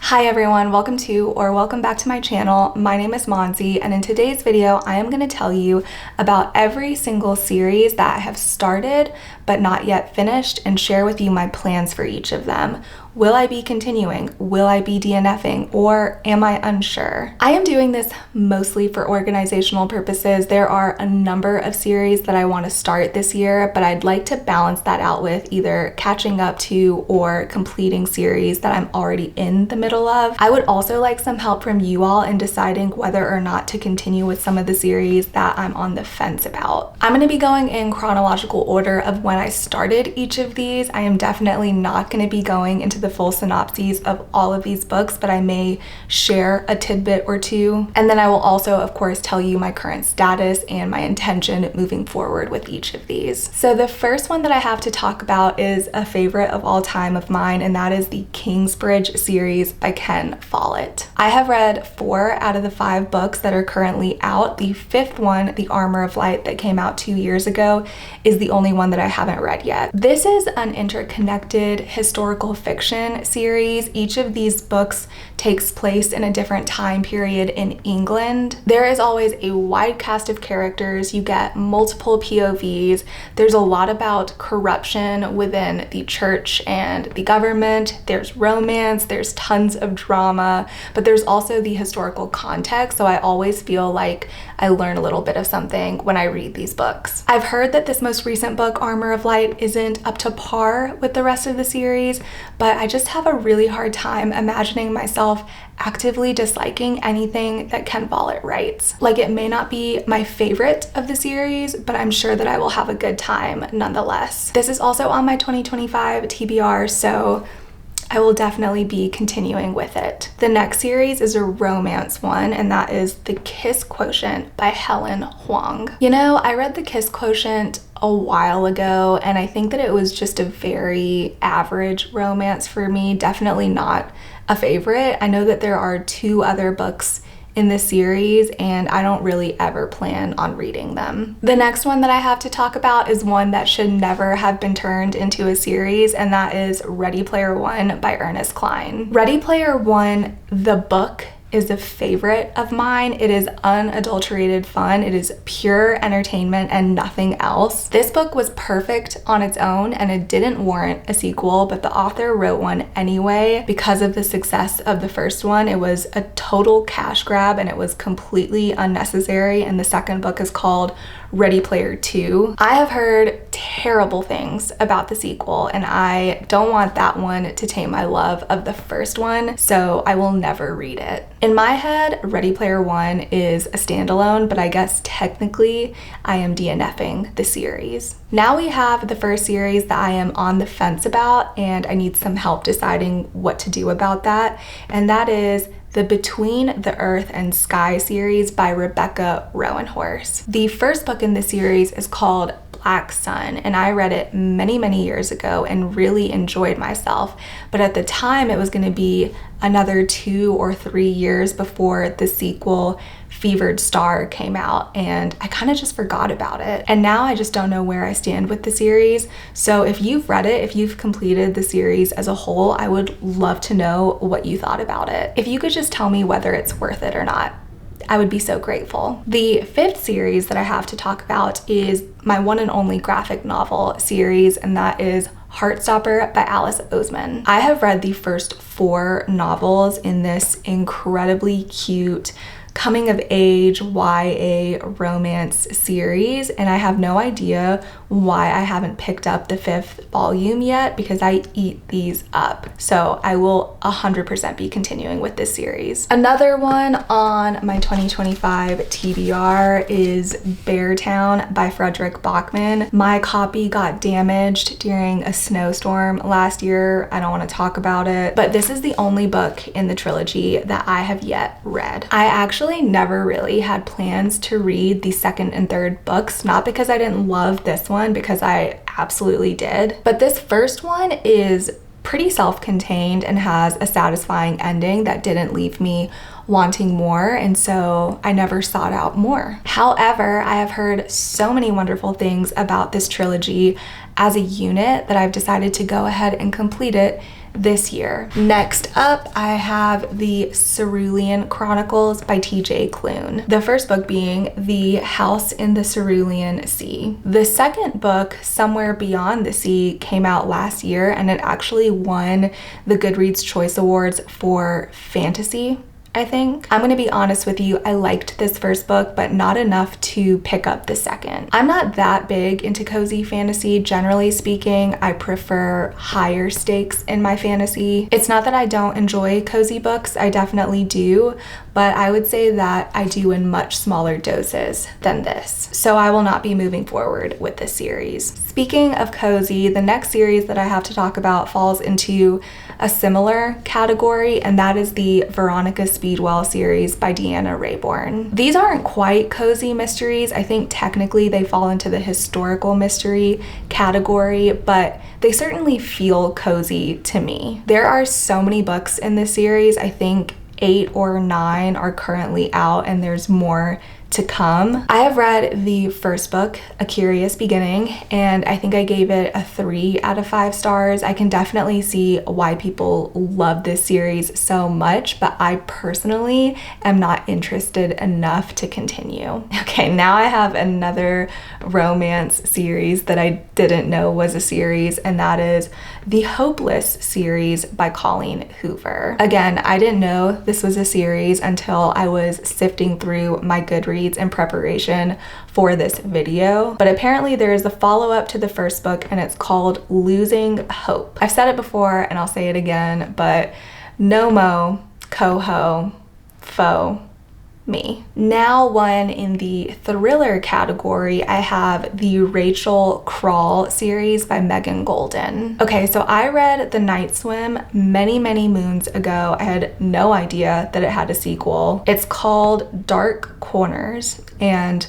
Hi everyone, welcome back to my channel. My name is MON-SEE, and in today's video I am going to tell you about every single series that I have started but not yet finished and share with you my plans for each of them. Will I be continuing? Will I be DNFing? Or am I unsure? I am doing this mostly for organizational purposes. There are a number of series that I want to start this year, but I'd like to balance that out with either catching up to or completing series that I'm already in the middle of. I would also like some help from you all in deciding whether or not to continue with some of the series that I'm on the fence about. I'm going to be going in chronological order of when I started each of these. I am definitely not going to be going into the full synopses of all of these books, but I may share a tidbit or two. And then I will also, of course, tell you my current status and my intention moving forward with each of these. So the first one that I have to talk about is a favorite of all time of mine, and that is the Kingsbridge series by Ken Follett. I have read 4 out of the 5 books that are currently out. The 5th one, The Armor of Light, that came out 2 years ago, is the only one that I haven't read yet. This is an interconnected historical fiction series. Each of these books takes place in a different time period in England. There is always a wide cast of characters. You get multiple POVs. There's a lot about corruption within the church and the government. There's romance, there's tons of drama, but there's also the historical context, so I always feel like I learn a little bit of something when I read these books. I've heard that this most recent book, Armor of Light, isn't up to par with the rest of the series, but I just have a really hard time imagining myself actively disliking anything that Ken Follett writes. Like, it may not be my favorite of the series, but I'm sure that I will have a good time nonetheless. This is also on my 2025 TBR, so I will definitely be continuing with it. The next series is a romance one, and that is The Kiss Quotient by Helen Hoang. You know, I read The Kiss Quotient a while ago, and I think that it was just a very average romance for me. Definitely not a favorite. I know that there are 2 other books in this series, and I don't really ever plan on reading them. The next one that I have to talk about is one that should never have been turned into a series, and that is Ready Player One by Ernest Cline. Ready Player One, the book, is a favorite of mine. It is unadulterated fun. It is pure entertainment and nothing else. This book was perfect on its own, and it didn't warrant a sequel, but the author wrote one anyway because of the success of the first one. It was a total cash grab, and it was completely unnecessary, and the second book is called Ready Player Two. I have heard terrible things about the sequel, and I don't want that one to taint my love of the first one, so I will never read it. In my head, Ready Player One is a standalone, but I guess technically I am DNFing the series. Now we have the first series that I am on the fence about, and I need some help deciding what to do about that, and that is the Between the Earth and Sky series by Rebecca Roanhorse. The first book in the series is called Black Sun, and I read it many years ago and really enjoyed myself, but at the time it was going to be another 2 or 3 years before the sequel Fevered Star came out, and I kind of just forgot about it. And now I just don't know where I stand with the series. So if you've read it, if you've completed the series as a whole, I would love to know what you thought about it. If you could just tell me whether it's worth it or not, I would be so grateful. The 5th series that I have to talk about is my one and only graphic novel series, and that is Heartstopper by Alice Oseman. I have read the first 4 novels in this incredibly cute coming of age YA romance series, and I have no idea why I haven't picked up the 5th volume yet, because I eat these up. So I will 100% be continuing with this series. Another one on my 2025 TBR is Beartown by Frederick Bachman. My copy got damaged during a snowstorm last year. I don't want to talk about it, but this is the only book in the trilogy that I have yet read. I actually never really had plans to read the 2nd and 3rd books, not because I didn't love this one, because I absolutely did, but this first one is pretty self-contained and has a satisfying ending that didn't leave me wanting more, and so I never sought out more. However, I have heard so many wonderful things about this trilogy as a unit that I've decided to go ahead and complete it this year. Next up, I have the Cerulean Chronicles by T.J. Klune. The first book being The House in the Cerulean Sea. The second book, Somewhere Beyond the Sea, came out last year and it actually won the Goodreads Choice Awards for fantasy, I think. I'm gonna be honest with you, I liked this first book, but not enough to pick up the second. I'm not that big into cozy fantasy. Generally speaking, I prefer higher stakes in my fantasy. It's not that I don't enjoy cozy books, I definitely do, but I would say that I do in much smaller doses than this. So I will not be moving forward with this series. Speaking of cozy, the next series that I have to talk about falls into a similar category, and that is the Veronica Speedwell series by Deanna Raybourn. These aren't quite cozy mysteries. I think technically they fall into the historical mystery category, but they certainly feel cozy to me. There are so many books in this series. I think 8 or 9 are currently out and there's more to come. I have read the first book, A Curious Beginning, and I think I gave it a 3 out of 5 stars. I can definitely see why people love this series so much, but I personally am not interested enough to continue. Okay, now I have another romance series that I didn't know was a series, and that is the Hopeless series by Colleen Hoover. Again, I didn't know this was a series until I was sifting through my Goodreads in preparation for this video, but apparently there is a follow-up to the first book and it's called Losing Hope. I've said it before and I'll say it again, but no mo, coho, fo, me. Now, one in the thriller category, I have the Rachel Crawl series by Megan Golden. Okay, so I read The Night Swim many moons ago. I had no idea that it had a sequel. It's called Dark Corners, and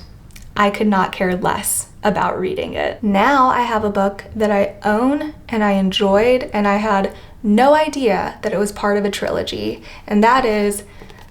I could not care less about reading it. Now I have a book that I own and I enjoyed, and I had no idea that it was part of a trilogy, and that is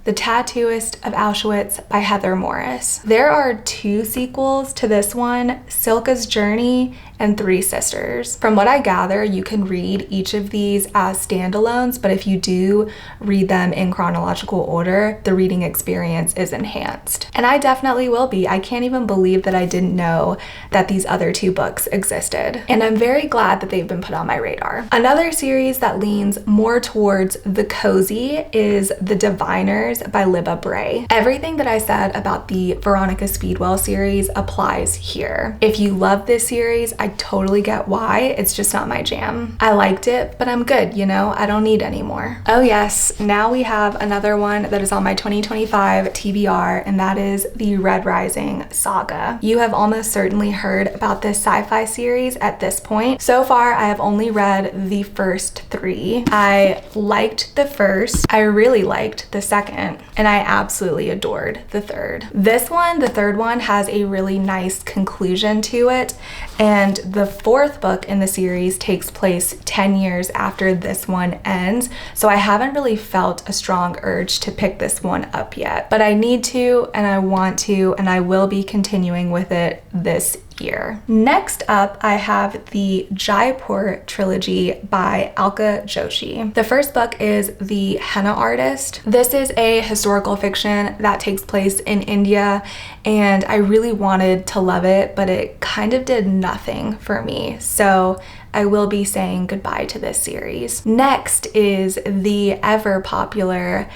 The Tattooist of Auschwitz by Heather Morris. There are 2 sequels to this one, Silka's Journey and Three Sisters. From what I gather, you can read each of these as standalones, but if you do read them in chronological order, the reading experience is enhanced. And I definitely will be. I can't even believe that I didn't know that these other 2 books existed. And I'm very glad that they've been put on my radar. Another series that leans more towards the cozy is The Diviners by Libba Bray. Everything that I said about the Veronica Speedwell series applies here. If you love this series, I totally get why. It's just not my jam. I liked it, but I'm good, you know? I don't need any more. Oh yes, now we have another one that is on my 2025 TBR, and that is the Red Rising saga. You have almost certainly heard about this sci-fi series at this point. So far, I have only read the first 3. I liked the first, I really liked the second, and I absolutely adored the third. This one, the third one, has a really nice conclusion to it, and the 4th book in the series takes place 10 years after this one ends, so I haven't really felt a strong urge to pick this one up yet, but I need to, and I want to, and I will be continuing with it this year. Next up, I have the Jaipur trilogy by Alka Joshi. The first book is The Henna Artist. This is a historical fiction that takes place in India, and I really wanted to love it, but it kind of did nothing for me. So I will be saying goodbye to this series. Next is the ever popular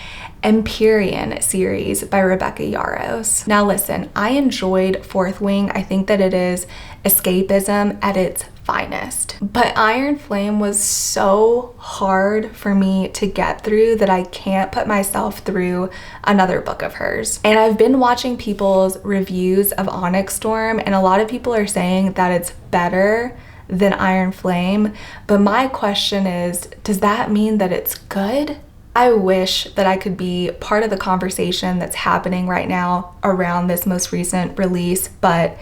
Empyrean series by Rebecca Yarros. Now listen, I enjoyed Fourth Wing. I think that it is escapism at its finest. But Iron Flame was so hard for me to get through that I can't put myself through another book of hers. And I've been watching people's reviews of Onyx Storm, and a lot of people are saying that it's better than Iron Flame. But my question is, does that mean that it's good? I wish that I could be part of the conversation that's happening right now around this most recent release, but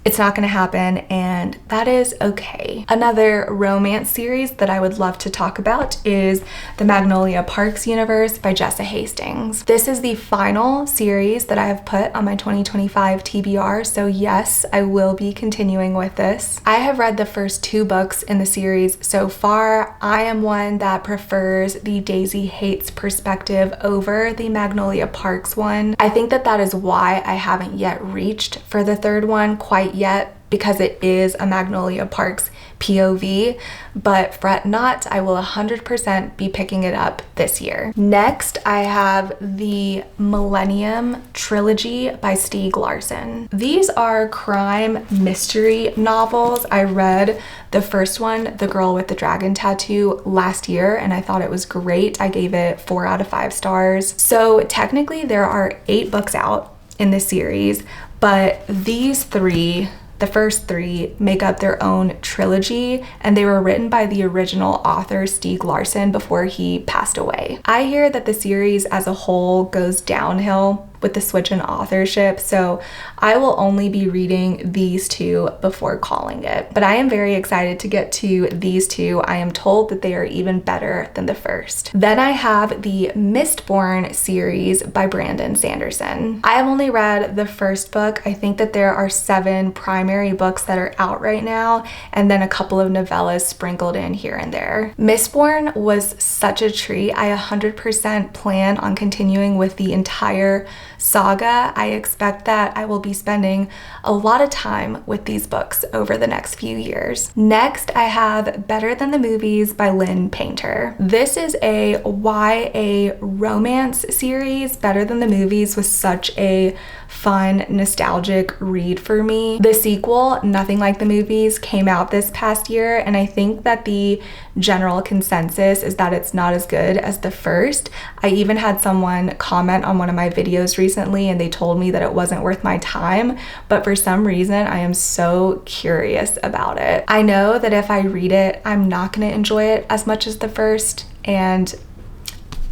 It's not gonna happen, and that is okay. Another romance series that I would love to talk about is the Magnolia Parks universe by Jessa Hastings. This is the final series that I have put on my 2025 TBR, so yes, I will be continuing with this. I have read the first 2 books in the series so far. I am one that prefers the Daisy Hates perspective over the Magnolia Parks one. I think that is why I haven't yet reached for the 3rd one quite yet, because it is a Magnolia Parks POV, but fret not, I will 100% be picking it up this year. Next, I have the Millennium Trilogy by Stieg Larsson. These are crime mystery novels. I read the first one, The Girl with the Dragon Tattoo, last year, and I thought it was great. I gave it 4 out of 5 stars. So technically there are 8 books out in this series, but these 3, the first 3, make up their own trilogy, and they were written by the original author Stieg Larsson before he passed away. I hear that the series as a whole goes downhill with the switch in authorship, so I will only be reading these 2 before calling it. But I am very excited to get to these 2. I am told that they are even better than the first. Then I have the Mistborn series by Brandon Sanderson. I have only read the first book. I think that there are 7 primary books that are out right now, and then a couple of novellas sprinkled in here and there. Mistborn was such a treat. I 100% plan on continuing with the entire saga. I expect that I will be spending a lot of time with these books over the next few years. Next, I have Better Than the Movies by Lynn Painter. This is a YA romance series. Better Than the Movies was such a fun, nostalgic read for me. The sequel, Nothing Like the Movies, came out this past year, and I think that the general consensus is that it's not as good as the first. I even had someone comment on one of my videos recently, and they told me that it wasn't worth my time, but for some reason I am so curious about it. I know that if I read it, I'm not going to enjoy it as much as the first, and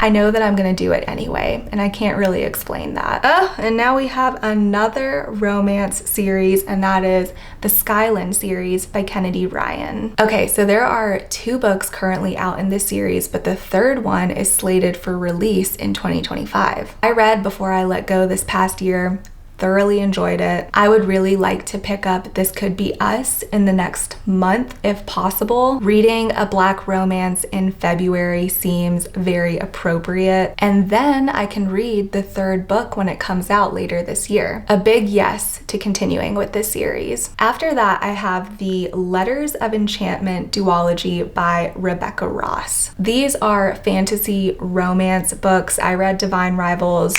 I know that I'm gonna do it anyway, and I can't really explain that. And now we have another romance series, and that is the Skyland series by Kennedy Ryan. Okay, so there are 2 books currently out in this series, but the 3rd one is slated for release in 2025. I read Before I Let Go this past year, thoroughly enjoyed it. I would really like to pick up This Could Be Us in the next month if possible. Reading a Black romance in February seems very appropriate, and then I can read the 3rd book when it comes out later this year. A big yes to continuing with this series. After that, I have the Letters of Enchantment duology by Rebecca Ross. These are fantasy romance books. I read Divine Rivals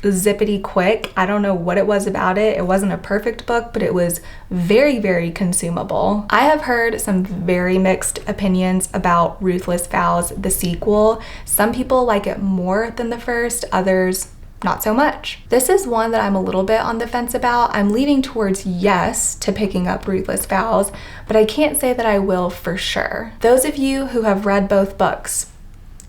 zippity quick. I don't know what it was about it. It wasn't a perfect book, but it was very, very consumable. I have heard some very mixed opinions about Ruthless Vows, the sequel. Some people like it more than the first, others not so much. This is one that I'm a little bit on the fence about. I'm leaning towards yes to picking up Ruthless Vows, but I can't say that I will for sure. Those of you who have read both books,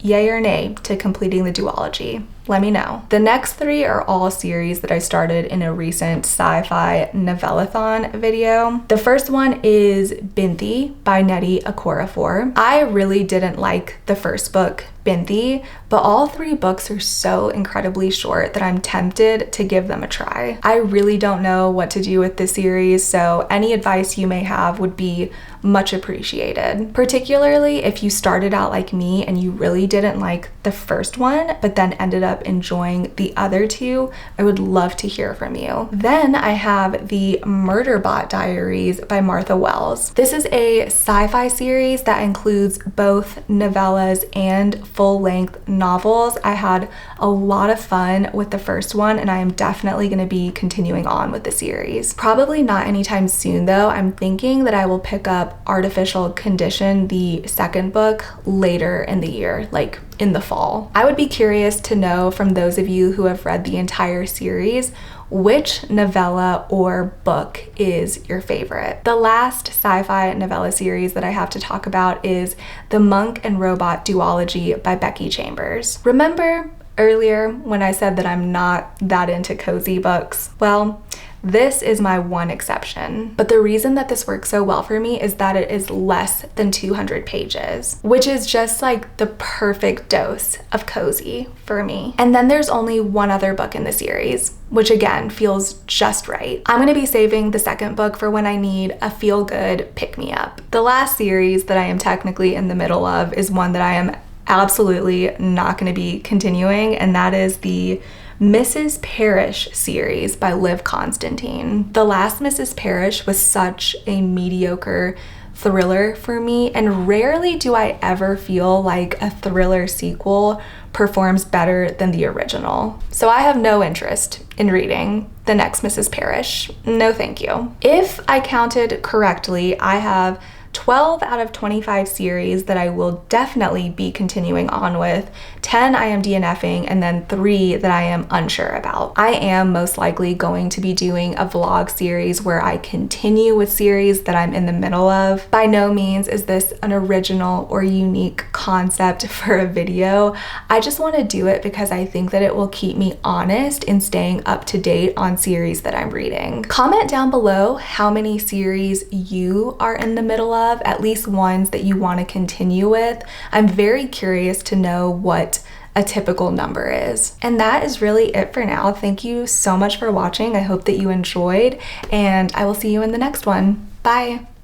yay or nay to completing the duology? Let me know. The next 3 are all series that I started in a recent sci-fi novellathon video. The first one is Binti by Nnedi Okorafor. I really didn't like the first book, Binti, but all 3 books are so incredibly short that I'm tempted to give them a try. I really don't know what to do with this series, so any advice you may have would be much appreciated. Particularly if you started out like me and you really didn't like the first one, but then ended up enjoying the other 2, I would love to hear from you. Then I have the Murderbot Diaries by Martha Wells. This is a sci-fi series that includes both novellas and full-length novels. I had a lot of fun with the first one, and I am definitely going to be continuing on with the series. Probably not anytime soon though. I'm thinking that I will pick up Artificial Condition, the second book, later in the year, like in the fall. I would be curious to know from those of you who have read the entire series, which novella or book is your favorite? The last sci-fi novella series that I have to talk about is The Monk and Robot duology by Becky Chambers. Remember earlier when I said that I'm not that into cozy books? Well, This is my one exception. But the reason that this works so well for me is that it is less than 200 pages, which is just like the perfect dose of cozy for me. And then there's only one other book in the series, which again feels just right. I'm gonna be saving the second book for when I need a feel-good pick-me-up. The last series that I am technically in the middle of is one that I am absolutely not gonna be continuing, and that is the Mrs. Parrish series by Liv Constantine. The last Mrs. Parrish was such a mediocre thriller for me, and rarely do I ever feel like a thriller sequel performs better than the original. So I have no interest in reading the next Mrs. Parrish. No thank you. If I counted correctly, I have 12 out of 25 series that I will definitely be continuing on with, 10 I am DNFing, and then 3 that I am unsure about. I am most likely going to be doing a vlog series where I continue with series that I'm in the middle of. By no means is this an original or unique concept for a video. I just want to do it because I think that it will keep me honest in staying up to date on series that I'm reading. Comment down below how many series you are in the middle of, at least ones that you want to continue with. I'm very curious to know what a typical number is. And that is really it for now. Thank you so much for watching. I hope that you enjoyed, and I will see you in the next one. Bye.